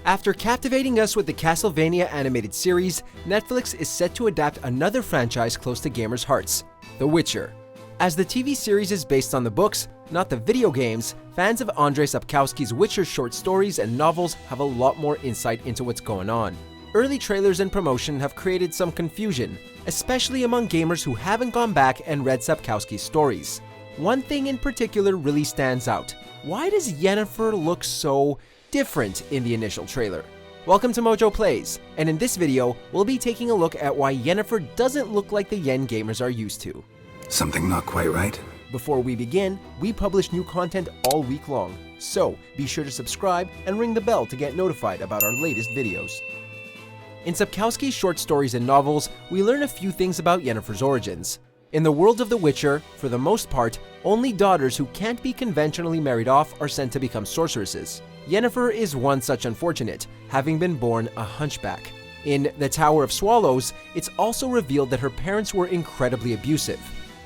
After captivating us with the Castlevania animated series, Netflix is set to adapt another franchise close to gamers' hearts, The Witcher. As the TV series is based on the books, not the video games, fans of Andrzej Sapkowski's Witcher short stories and novels have a lot more insight into what's going on. Early trailers and promotion have created some confusion, especially among gamers who haven't gone back and read Sapkowski's stories. One thing in particular really stands out. Why does Yennefer look so different in the initial trailer? Welcome to MojoPlays, and in this video, we'll be taking a look at why Yennefer doesn't look like the Yen gamers are used to. Something not quite right? Before we begin, we publish new content all week long, so be sure to subscribe and ring the bell to get notified about our latest videos. In Sapkowski's short stories and novels, we learn a few things about Yennefers Origins. In the world of The Witcher, for the most part, only daughters who can't be conventionally married off are sent to become sorceresses. Yennefer is one such unfortunate, having been born a hunchback. In The Tower of Swallows, it's also revealed that her parents were incredibly abusive.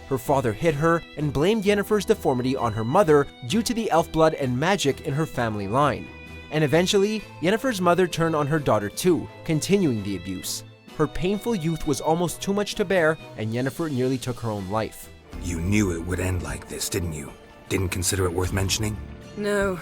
Her father hit her and blamed Yennefer's deformity on her mother due to the elf blood and magic in her family line. And eventually, Yennefer's mother turned on her daughter too, continuing the abuse. Her painful youth was almost too much to bear, and Yennefer nearly took her own life. You knew it would end like this, didn't you? Didn't consider it worth mentioning? No,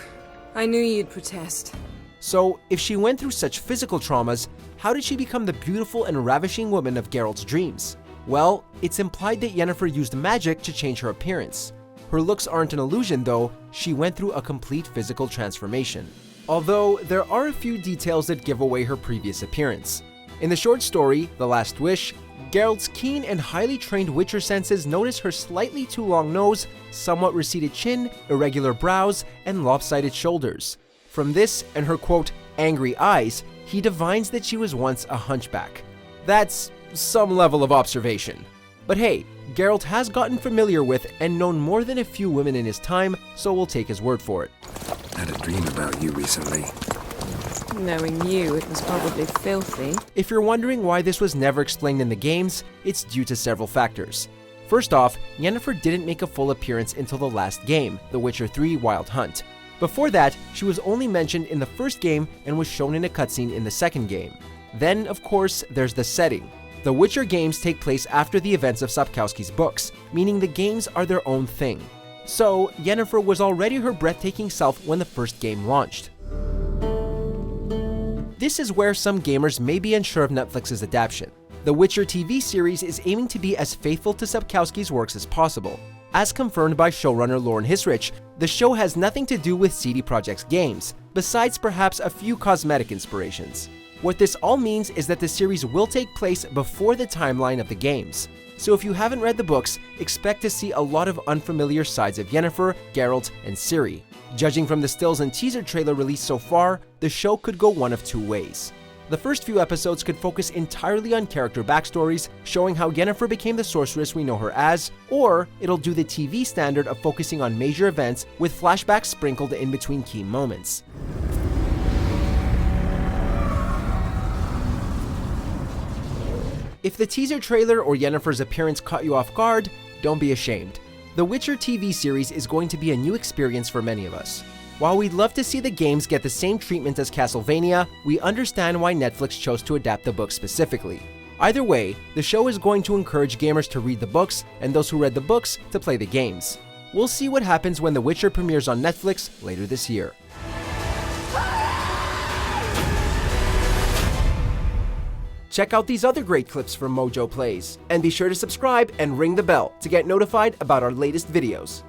I knew you'd protest. So, if she went through such physical traumas, how did she become the beautiful and ravishing woman of Geralt's dreams? Well, it's implied that Yennefer used magic to change her appearance. Her looks aren't an illusion though, she went through a complete physical transformation. Although, there are a few details that give away her previous appearance. In the short story, The Last Wish, Geralt's keen and highly trained Witcher senses notice her slightly too long nose, somewhat receded chin, irregular brows, and lopsided shoulders. From this and her quote, angry eyes, he divines that she was once a hunchback. That's some level of observation. But hey, Geralt has gotten familiar with and known more than a few women in his time, so we'll take his word for it. Had a dream about you recently. Knowing you, it was probably filthy. If you're wondering why this was never explained in the games, it's due to several factors. First off, Yennefer didn't make a full appearance until the last game, The Witcher 3 Wild Hunt. Before that, she was only mentioned in the first game and was shown in a cutscene in the second game. Then, of course, there's the setting. The Witcher games take place after the events of Sapkowski's books, meaning the games are their own thing. So, Yennefer was already her breathtaking self when the first game launched. This is where some gamers may be unsure of Netflix's adaptation. The Witcher TV series is aiming to be as faithful to Sapkowski's works as possible. As confirmed by showrunner Lauren Hisrich, the show has nothing to do with CD Projekt's games, besides perhaps a few cosmetic inspirations. What this all means is that the series will take place before the timeline of the games. So if you haven't read the books, expect to see a lot of unfamiliar sides of Yennefer, Geralt, and Ciri. Judging from the stills and teaser trailer released so far, the show could go one of two ways. The first few episodes could focus entirely on character backstories, showing how Yennefer became the sorceress we know her as, or it'll do the TV standard of focusing on major events with flashbacks sprinkled in between key moments. If the teaser trailer or Yennefer's appearance caught you off guard, don't be ashamed. The Witcher TV series is going to be a new experience for many of us. While we'd love to see the games get the same treatment as Castlevania, we understand why Netflix chose to adapt the book specifically. Either way, the show is going to encourage gamers to read the books, and those who read the books to play the games. We'll see what happens when The Witcher premieres on Netflix later this year. Check out these other great clips from MojoPlays, and be sure to subscribe and ring the bell to get notified about our latest videos.